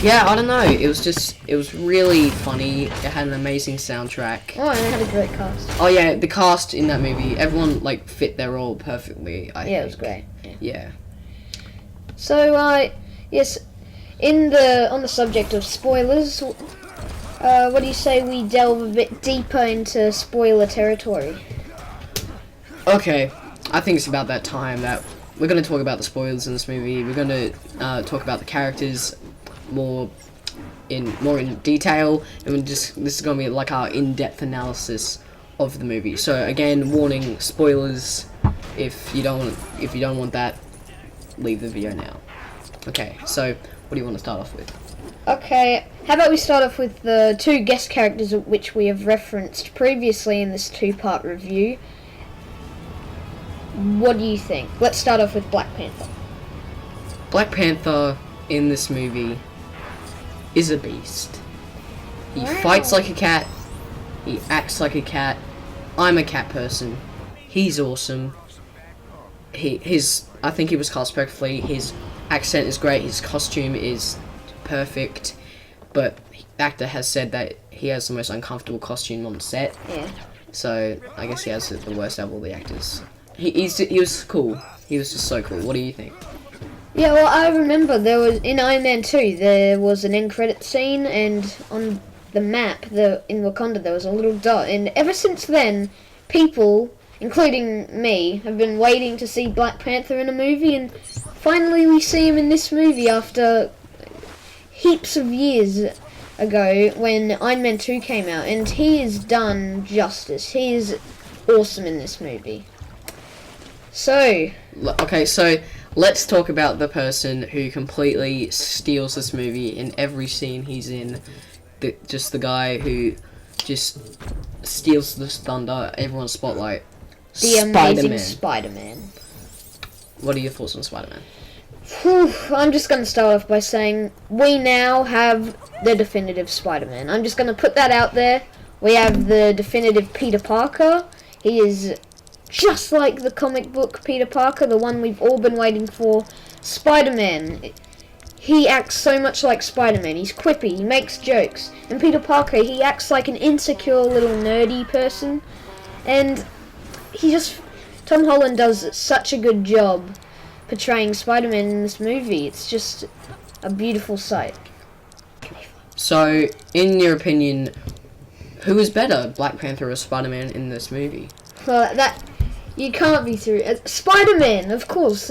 Yeah, I don't know. It was really funny. It had an amazing soundtrack. Oh, and it had a great cast. Oh yeah, the cast in that movie, everyone like fit their role perfectly. I think. It was great. Yeah. So, yes, on the subject of spoilers, what do you say we delve a bit deeper into spoiler territory? Okay, I think it's about that time that we're going to talk about the spoilers in this movie. We're going to talk about the characters more in detail, and this is going to be like our in-depth analysis of the movie. So again, warning, spoilers. If you don't want that, leave the video now. Okay, so what do you want to start off with? Okay, how about we start off with the two guest characters which we have referenced previously in this two-part review. What do you think? Let's start off with Black Panther. Black Panther in this movie is a beast. He fights like a cat. He acts like a cat. I'm a cat person. He's awesome. I think he was cast perfectly. His accent is great. His costume is perfect. But the actor has said that he has the most uncomfortable costume on set. Yeah. So I guess he has the worst out of all the actors. He was cool. He was just so cool. What do you think? Yeah, well, I remember there was, in Iron Man 2, there was an end credit scene, and on the map, in Wakanda, there was a little dot, and ever since then, people, including me, have been waiting to see Black Panther in a movie, and finally we see him in this movie after heaps of years ago when Iron Man 2 came out, and he is done justice. He is awesome in this movie. So... Okay, so let's talk about the person who completely steals this movie in every scene he's in. Just the guy who just steals the thunder, everyone's spotlight. The amazing Spider-Man. What are your thoughts on Spider-Man? I'm just going to start off by saying we now have the definitive Spider-Man. I'm just going to put that out there. We have the definitive Peter Parker. He is just like the comic book Peter Parker, the one we've all been waiting for. Spider-Man. He acts so much like Spider-Man. He's quippy, he makes jokes. And Peter Parker, he acts like an insecure little nerdy person. And Tom Holland does such a good job portraying Spider-Man in this movie. It's just a beautiful sight. So, in your opinion, who is better, Black Panther or Spider-Man in this movie? Well, you can't be through. Spider-Man, of course.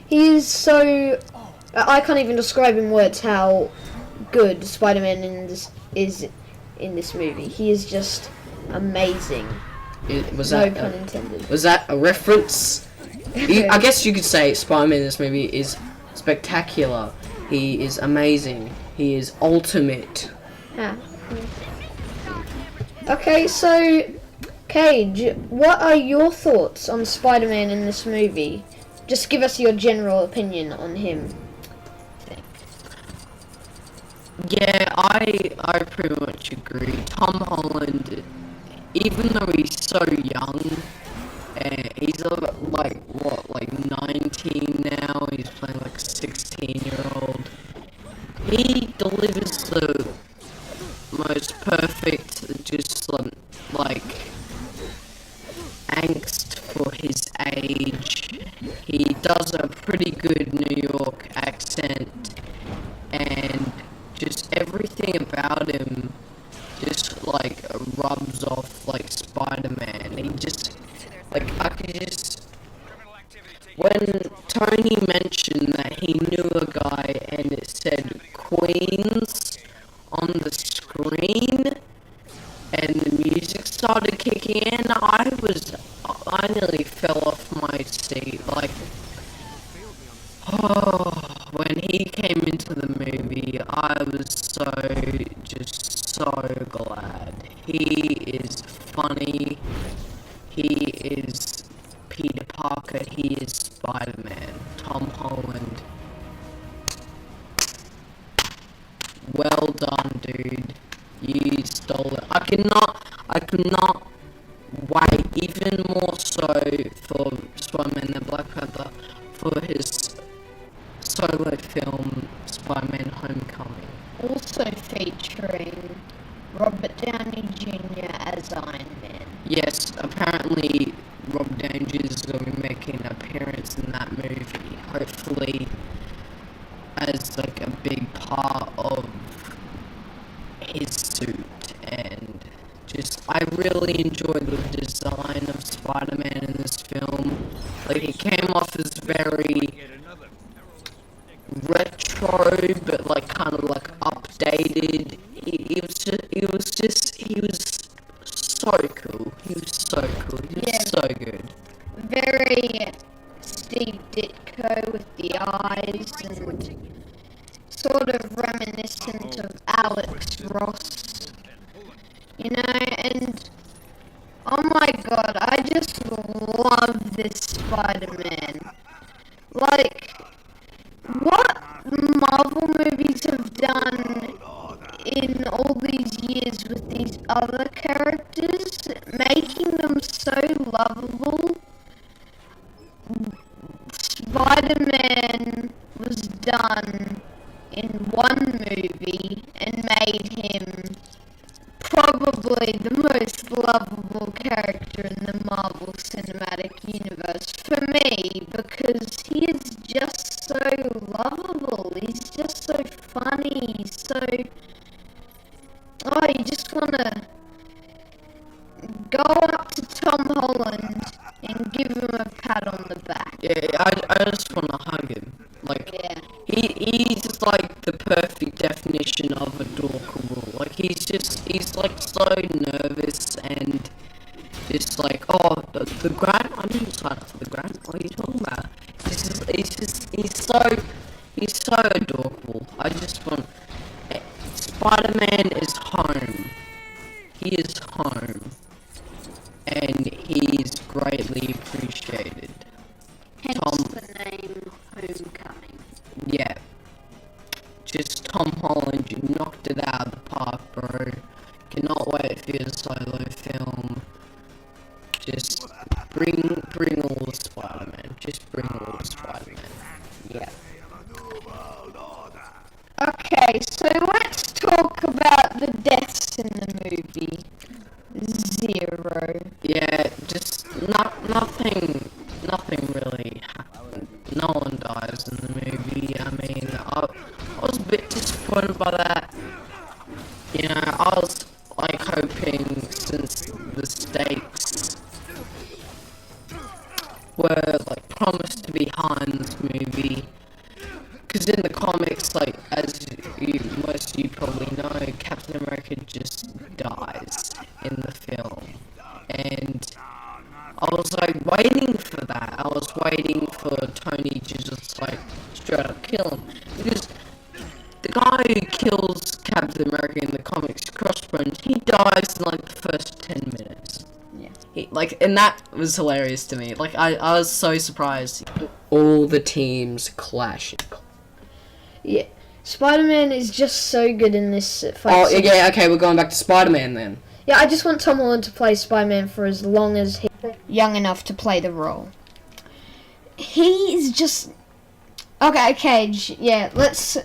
He is so... I can't even describe in words how good Spider-Man is in this movie. He is just amazing. No pun intended. Was that a reference? I guess you could say Spider-Man in this movie is spectacular. He is amazing. He is ultimate. Ah. Okay, so... Cage, what are your thoughts on Spider-Man in this movie? Just give us your general opinion on him. Yeah, I pretty much agree. Tom Holland, even though he's so young, he's like 19 now. He's playing like a 16-year-old. He delivers the most perfect, just like angst for his age. He does a pretty good New York accent, and just everything about him just like rubs off like Spider-Man. He just like when Tony mentioned that he knew a guy and it said Queens on the screen and the music started kicking in, I nearly fell off my seat. Like, when he came into the movie, I was so glad. He is funny. He is Peter Parker. He is Spider-Man. Tom Holland. Well done, dude. You stole it. I cannot wait even more so for Spider-Man than Black Panther for his solo film, Spider-Man Homecoming. featuring Robert Downey Jr. as Iron Man. Yes, apparently Rob Danger's going to be making an appearance in that movie, hopefully as like a big part of his suit. And just, I really enjoyed the design of Spider-Man in this film. Like, it came off as very retro, but like kind of like updated. He was so cool. He was so cool. He was so good. Very Steve Ditko with the eyes and sort of reminiscent of Alex Ross, you know, and oh my god, I just love this Spider-Man. Like, what Marvel movies have done in all these years with these other characters, making them so lovable. Spider-Man was done in one movie and made him probably the most lovable character in the Marvel Cinematic Universe for me, because he is just so lovable. He's just so funny. You just want to go up to Tom Holland and give him a pat on the back. Yeah, I just want to hug him. Like, Yeah. he's like the perfect definition of adorable. Like, he's like so nervous and just like, oh, the grant? I didn't sign up for the grant. What are you talking about? He's so adorable. I just want, Spider-Man is home. He is home. And he's greatly appreciated. Hence Tom, the name Homecoming. yeah. Just Tom Holland, you knocked it out of the park, bro. Cannot wait for your solo film. Just bring all the Spider-Man. Just bring all the Spider-Man. Yeah. Okay, so let's talk about the deaths in the movie. 0. Yeah, just nothing really happened. No one dies in the movie. I mean, I was a bit disappointed by that. You know, I was like hoping, since the stakes were like promised to be high in this movie, because in the comics, like, as most of you probably know, Captain America just dies in the film, and I was like waiting for that. I was waiting for Tony to just like straight up kill him, because the guy who kills Captain America in the comics, Crossbones, he dies in like the first 10 minutes. Yeah. And that was hilarious to me. Like, I was so surprised. All the teams clash. Yeah. Spider-Man is just so good in this fight. Oh, yeah, okay, we're going back to Spider-Man then. Yeah, I just want Tom Holland to play Spider-Man for as long as he's young enough to play the role. He's just... Okay, yeah, let's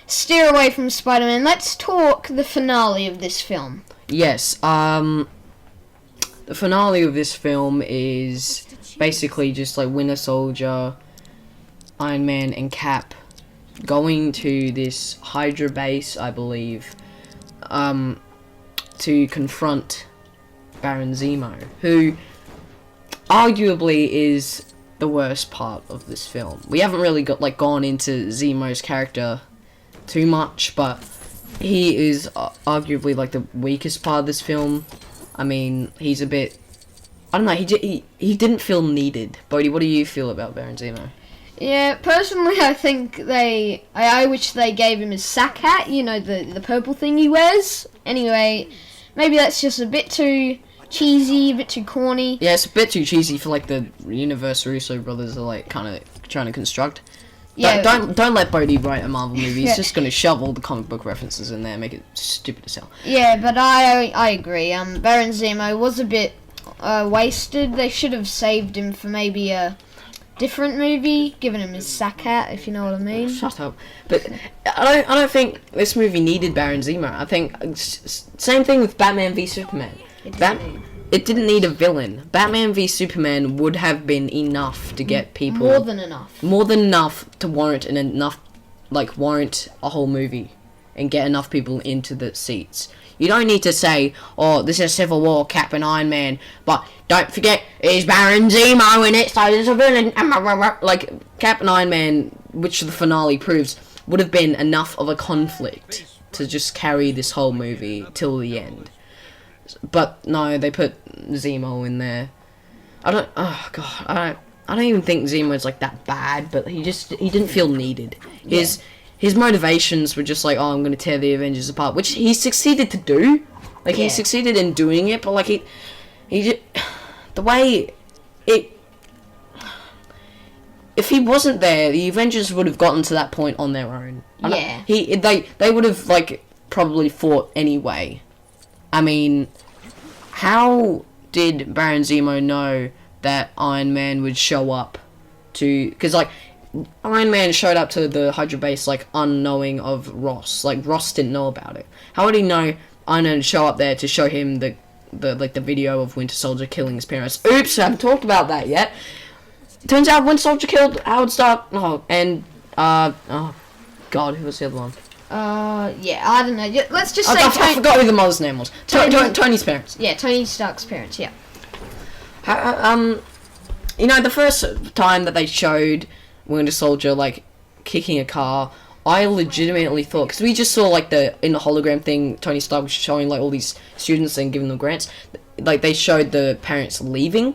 steer away from Spider-Man. Let's talk the finale of this film. Yes, the finale of this film is basically just like Winter Soldier, Iron Man, and Cap going to this Hydra base, I believe, to confront Baron Zemo, who arguably is the worst part of this film. We haven't really gone into Zemo's character too much, but he is arguably like the weakest part of this film. I mean, he's a bit, I don't know, he didn't feel needed. Bodhi, what do you feel about Baron Zemo? Yeah, personally, I think I wish they gave him his sack hat, you know, the purple thing he wears. Anyway, maybe that's just a bit too cheesy, a bit too corny. Yeah, it's a bit too cheesy for like the universe Russo brothers are like kind of trying to construct. Yeah. Don't let Bodhi write a Marvel movie. He's Yeah. just gonna shove all the comic book references in there, and make it stupid as hell. Yeah, but I agree. Baron Zemo was a bit wasted. They should have saved him for maybe a different movie, giving him his sack hat, if you know what I mean. Shut up. But I don't think this movie needed Baron Zemo. I think same thing with Batman v Superman. It didn't need a villain. Batman v Superman would have been enough to get people More than enough. More than enough to warrant warrant a whole movie and get enough people into the seats. You don't need to say, oh, this is Civil War, Cap and Iron Man, but don't forget, there's Baron Zemo in it, so there's a villain. Like, Cap and Iron Man, which the finale proves, would have been enough of a conflict to just carry this whole movie till the end. But no, they put Zemo in there. I don't even think Zemo's like that bad, but he didn't feel needed. His motivations were just like, oh, I'm gonna tear the Avengers apart, which he succeeded to do. Like, he succeeded in doing it, but like he just, the way it. If he wasn't there, the Avengers would have gotten to that point on their own. They would have like probably fought anyway. I mean, how did Baron Zemo know that Iron Man would show up to? Because like, Iron Man showed up to the Hydra base like unknowing of Ross. Like, Ross didn't know about it. How would he know Iron Man would show up there to show him the video of Winter Soldier killing his parents? Oops, I haven't talked about that yet. Turns out Winter Soldier killed Howard Stark. Oh God, who was the other one? I don't know. Let's just say I forgot who the mother's name was. Tony's parents. Yeah, Tony Stark's parents. Yeah. You know, the first time that they showed Winter Soldier like kicking a car, I legitimately thought, because we just saw like in the hologram thing, Tony Stark was showing like all these students and giving them grants. Like, they showed the parents leaving,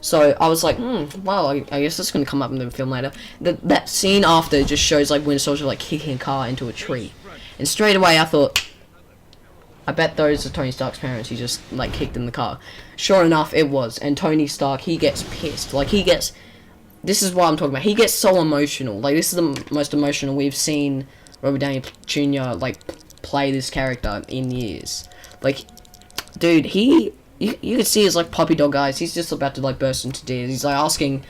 so I was like, well, I guess that's gonna come up in the film later. That scene after just shows like Winter Soldier like kicking a car into a tree, and straight away I thought, I bet those are Tony Stark's parents. He just like kicked in the car. Sure enough, it was. And Tony Stark, he gets pissed. Like, this is what I'm talking about. He gets so emotional. Like, this is the most emotional we've seen Robert Downey Jr. like play this character in years. Like, dude, you could see his like puppy dog eyes. He's just about to like burst into tears. He's like asking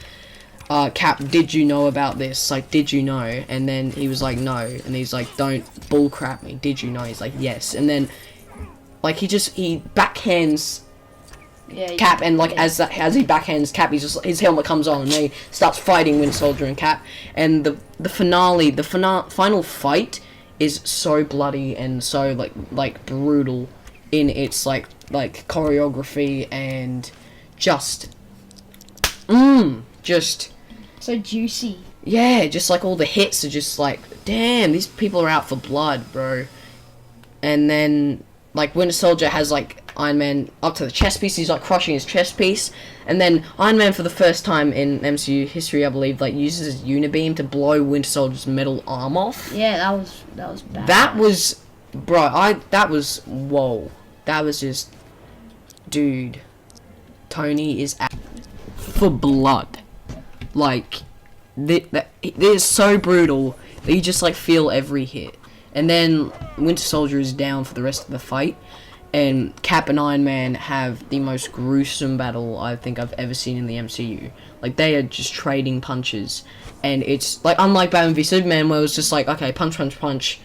Cap, did you know about this? Like, did you know? And then he was like, no. And he's like, don't bullcrap me. Did you know? He's like, yes. And then like he backhands Cap, and like as he backhands Cap, his helmet comes on and he starts fighting Winter Soldier and Cap. And the final fight is so bloody and so like brutal in its like choreography and just so juicy. Yeah, just like all the hits are just like, damn, these people are out for blood, bro. And then like Winter Soldier has like Iron Man up to the chest piece. He's like crushing his chest piece, and then Iron Man for the first time in MCU history, I believe, like uses his unibeam to blow Winter Soldier's metal arm off. Yeah, that was bad. That was, bro. That was whoa. That was just, dude. Tony is out for blood. Like, they're so brutal that you just like feel every hit. And then Winter Soldier is down for the rest of the fight, and Cap and Iron Man have the most gruesome battle I think I've ever seen in the MCU. Like, they are just trading punches, and it's like unlike Batman v Superman, where it was just like, okay, punch, punch, punch,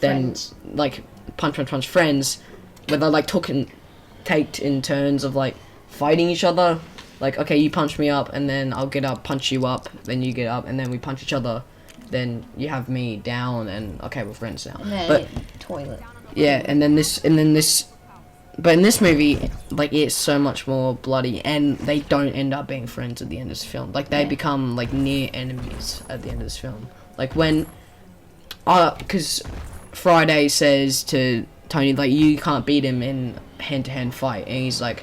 then like punch, punch, punch, friends, where they like take in turns of like fighting each other. Like, okay, you punch me up, and then I'll get up, punch you up, then you get up, and then we punch each other. Then you have me down, and okay, we're friends now. But toilet. Yeah, and then this, but in this movie, like, it's so much more bloody, and they don't end up being friends at the end of this film. Like, they become like near enemies at the end of this film. Like, when, because Friday says to Tony, like, you can't beat him in hand-to-hand fight, and he's like,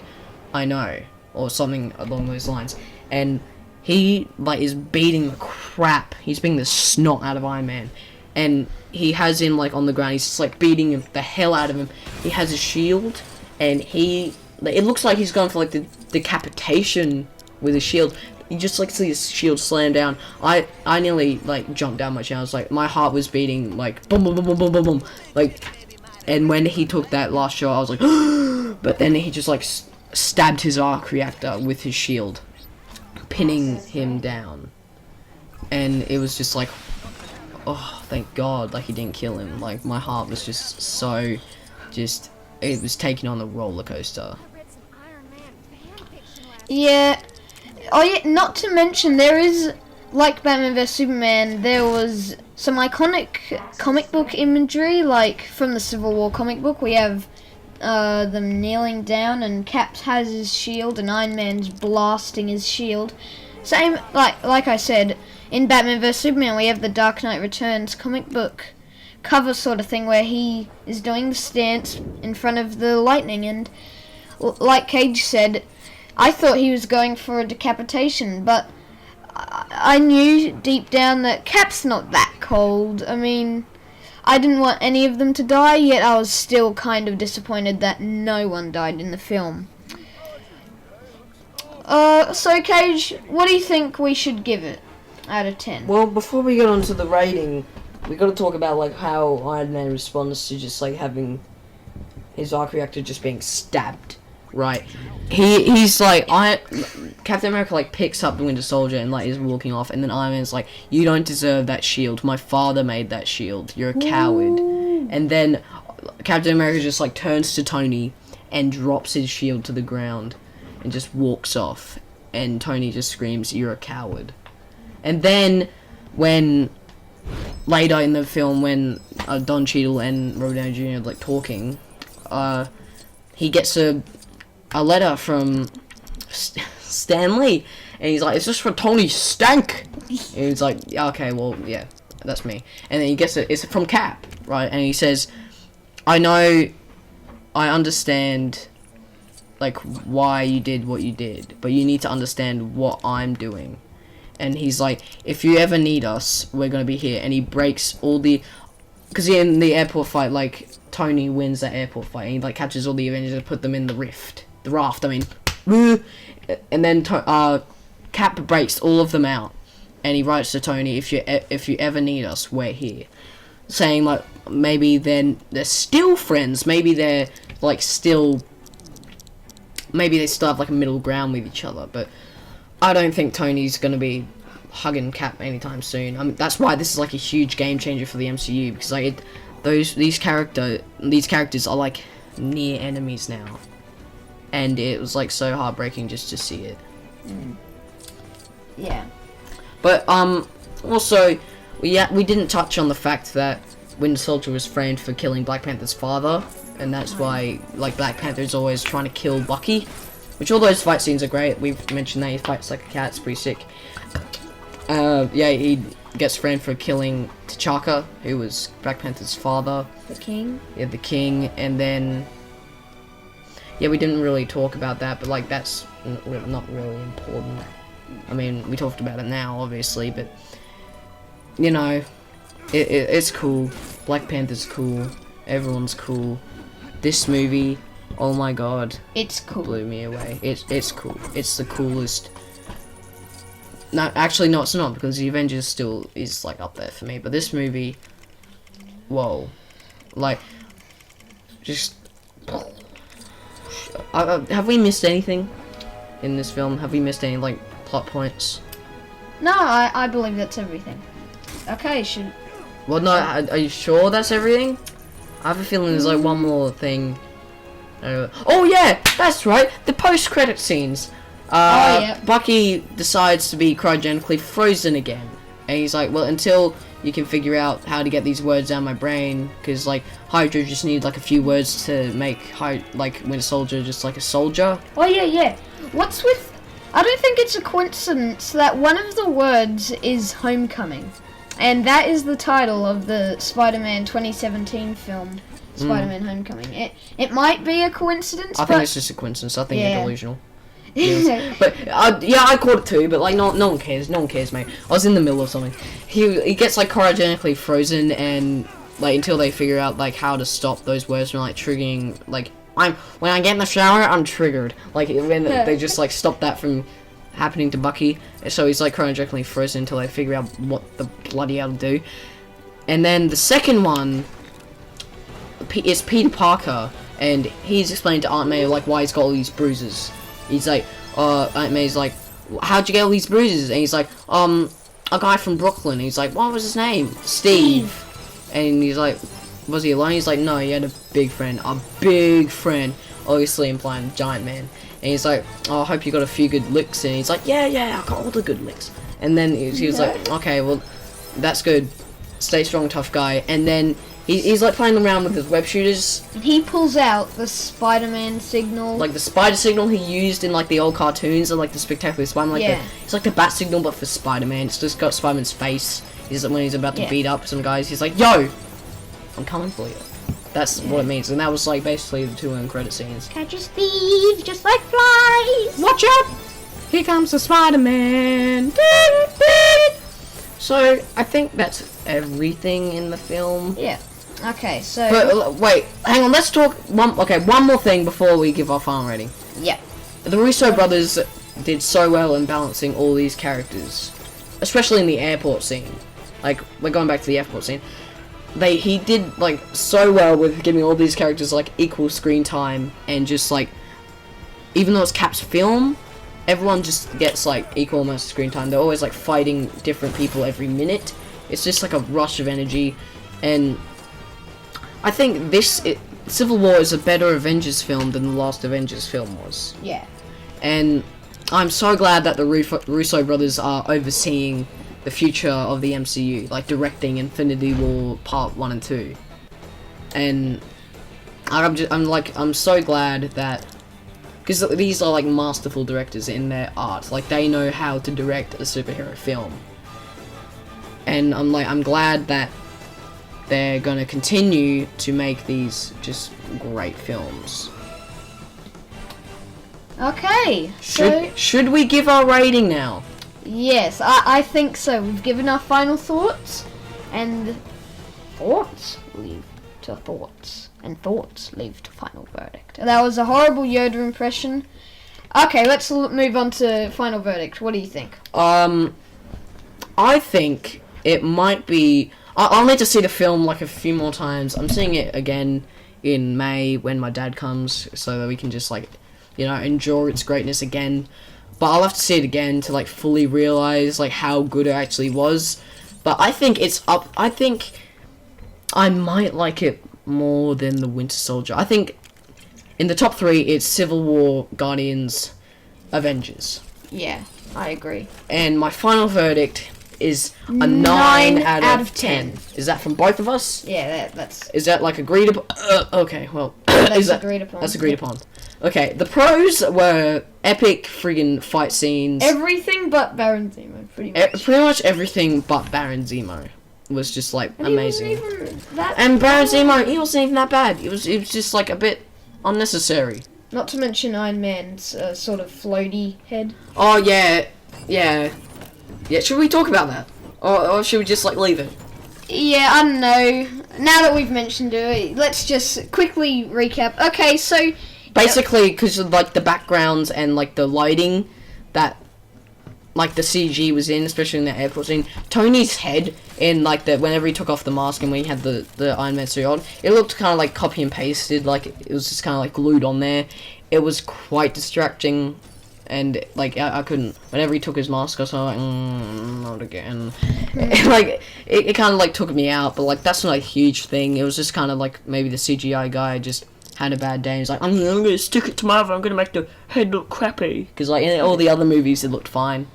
I know, or something along those lines, and he, like, is beating the crap. He's beating the snot out of Iron Man. And he has him, like, on the ground. He's just, like, beating the hell out of him. He has a shield. And it looks like he's going for, like, the decapitation with his shield. You just, like, see his shield slam down. I nearly, like, jumped down my chair. I was like, my heart was beating, like, boom, boom, boom, boom, boom, boom, boom. Like, and when he took that last shot, I was like, but then he just, like, stabbed his arc reactor with his shield, pinning him down. and it was just like, oh, thank God, like he didn't kill him. Like my heart was just so, just it was taking on a roller coaster. Yeah. Oh yeah, not to mention there is, like Batman vs Superman, there was some iconic comic book imagery, like from the Civil War comic book. We have them kneeling down, and Cap has his shield, and Iron Man's blasting his shield. Same, like I said, in Batman vs Superman, we have the Dark Knight Returns comic book cover sort of thing, where he is doing the stance in front of the lightning, and like Cage said, I thought he was going for a decapitation, but I knew deep down that Cap's not that cold. I mean, I didn't want any of them to die, yet I was still kind of disappointed that no one died in the film. So Cage, what do you think we should give it out of 10? Well, before we get on to the rating, we got to talk about like how Iron Man responds to just like having his arc reactor just being stabbed. Right. He's like, Captain America like picks up the Winter Soldier and like is walking off, and then Iron Man's like, you don't deserve that shield. My father made that shield. You're a coward. And then Captain America just like turns to Tony and drops his shield to the ground and just walks off. And Tony just screams, "You're a coward." And then when later in the film, when Don Cheadle and Robert Downey Jr. are like talking, he gets a letter from Stan Lee, and he's like, "Is this for Tony Stank?" And he's like, "Yeah, okay, well, yeah, that's me." And then he gets it's from Cap, right? And he says, "I know, I understand, like, why you did what you did, but you need to understand what I'm doing." And he's like, "If you ever need us, we're gonna be here." And he breaks all the, because in the airport fight, like, Tony wins that airport fight, and he like captures all the Avengers and put them in the raft. I mean, and then Cap breaks all of them out, and he writes to Tony, "If you ever need us, we're here," saying like maybe then they're still friends, maybe they're like still, maybe they still have like a middle ground with each other, but I don't think Tony's gonna be hugging Cap anytime soon. I mean, that's why this is like a huge game changer for the MCU, because like these characters are like near enemies now, and it was like so heartbreaking just to see it. Yeah. But also we didn't touch on the fact that Winter Soldier was framed for killing Black Panther's father, and that's why like Black Panther's always trying to kill Bucky, which all those fight scenes are great. We've mentioned that he fights like a cat, it's pretty sick. Yeah, he gets framed for killing T'Chaka, who was Black Panther's father. The King. Yeah, the King, and then yeah, we didn't really talk about that, but like that's not really important. I mean, we talked about it now, obviously, but you know, it's cool. Black Panther's cool. Everyone's cool. This movie, oh my god, It's cool. blew me away. It's cool. It's the coolest. No, actually, no, it's not, because the Avengers still is like up there for me. But this movie, whoa, like, just. Have we missed anything in this film? Have we missed any like plot points? No, I believe that's everything. Okay, should. Well, no. Are you sure that's everything? I have a feeling there's like one more thing. Oh yeah, that's right. The post-credit scenes. Yeah. Bucky decides to be cryogenically frozen again, and he's like, "Well, until you can figure out how to get these words out of my brain, because like Hydra just needs like a few words to make like Winter Soldier just like a soldier." Oh yeah. What's with? I don't think it's a coincidence that one of the words is Homecoming, and that is the title of the Spider-Man 2017 film, Spider-Man Homecoming. It might be a coincidence. I think it's just a coincidence. I think Yeah. you're delusional. But yeah, I caught it too. But like, no one cares. No one cares, mate. I was in the middle of something. He gets like cryogenically frozen, and like until they figure out like how to stop those words from like triggering. Like when I get in the shower, I'm triggered. Like when they just like stop that from happening to Bucky. So he's like cryogenically frozen until they figure out what the bloody hell to do. And then the second one is Peter Parker, and he's explained to Aunt May like why he's got all these bruises. He's like, Aunt May's like, "How'd you get all these bruises?" And he's like, a guy from Brooklyn. He's like, what was his name? Steve. And he's like, was he alone? He's like, no, he had a big friend. A big friend. Obviously implying Giant Man. And he's like, oh, I hope you got a few good licks. And he's like, yeah, I got all the good licks. And then he was like, okay, well, that's good. Stay strong, tough guy. And then he's like playing around with his web shooters. And he pulls out the Spider-Man signal. Like the spider signal he used in like the old cartoons or like the Spectacular Spider-Man. It's like the bat signal but for Spider-Man. It's just got Spider-Man's face. He's like, when he's about to beat up some guys, he's like, yo, I'm coming for you. That's what it means. And that was like basically the 2 end credit scenes. Catch a thief just like flies. Watch out! Here comes the Spider-Man. So I think that's everything in the film. Yeah. Okay, so... But wait, hang on, let's talk... one more thing before we give our final rating. Yeah. The Russo brothers did so well in balancing all these characters. Especially in the airport scene. Like, we're going back to the airport scene. He did, like, so well with giving all these characters, like, equal screen time. And just, like... Even though it's Cap's film, everyone just gets, like, equal amounts of screen time. They're always, like, fighting different people every minute. It's just, like, a rush of energy. And... I think Civil War is a better Avengers film than the last Avengers film was. Yeah. And I'm so glad that the Russo brothers are overseeing the future of the MCU, like directing Infinity War Part 1 and 2. And I'm so glad that, because these are like masterful directors in their art, like they know how to direct a superhero film. And I'm glad that they're going to continue to make these just great films. Okay, should we give our rating now? Yes, I think so. We've given our final thoughts, and thoughts lead to thoughts, and thoughts lead to final verdict. That was a horrible Yoda impression. Okay, let's move on to final verdict. What do you think? I think it might be... I'll need to see the film like a few more times. I'm seeing it again in May when my dad comes, so that we can just like, enjoy its greatness again. But I'll have to see it again to like fully realize like how good it actually was. But I think it's up. I think I might like it more than The Winter Soldier. I think in the top 3 it's Civil War, Guardians, Avengers. Yeah, I agree. And my final verdict is a 9 out of 10. Is that from both of us? Yeah, that's... Is that like agreed upon? Okay, well... That's agreed upon. That's agreed upon. Okay, the pros were epic friggin' fight scenes. Everything but Baron Zemo, pretty much. Pretty much everything but Baron Zemo was just like amazing. He wasn't even that and Baron Zemo, he wasn't even that bad. It was just like a bit unnecessary. Not to mention Iron Man's sort of floaty head. Oh yeah. Yeah, should we talk about that? Or should we just, like, leave it? Yeah, I don't know. Now that we've mentioned it, let's just quickly recap. Okay, so... Basically, because of, like, the backgrounds and, like, the lighting that, like, the CG was in, especially in the airport scene, Tony's head in, like, whenever he took off the mask and when he had the Iron Man suit on, it looked kind of, like, copy and pasted, like, it was just kind of, like, glued on there. It was quite distracting. And, like, I couldn't... Whenever he took his mask off, I was like, not again. Like, it kind of, like, took me out. But, like, that's not a huge thing. It was just kind of, like, maybe the CGI guy just had a bad day. He's like, I'm going to stick it to my other. I'm going to make the head look crappy. Because, like, in all the other movies, it looked fine.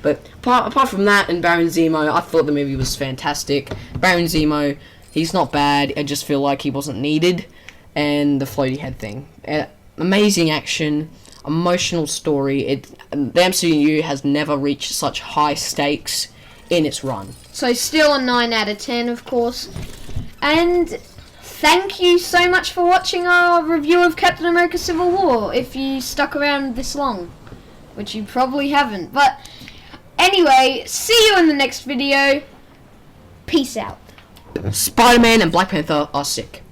But, apart from that and Baron Zemo, I thought the movie was fantastic. Baron Zemo, he's not bad. I just feel like he wasn't needed. And the floaty head thing. Amazing action. Emotional story. The MCU has never reached such high stakes in its run. So still a 9 out of 10, of course. And thank you so much for watching our review of Captain America Civil War, if you stuck around this long, which you probably haven't. But anyway, see you in the next video. Peace out. Spider-Man and Black Panther are sick.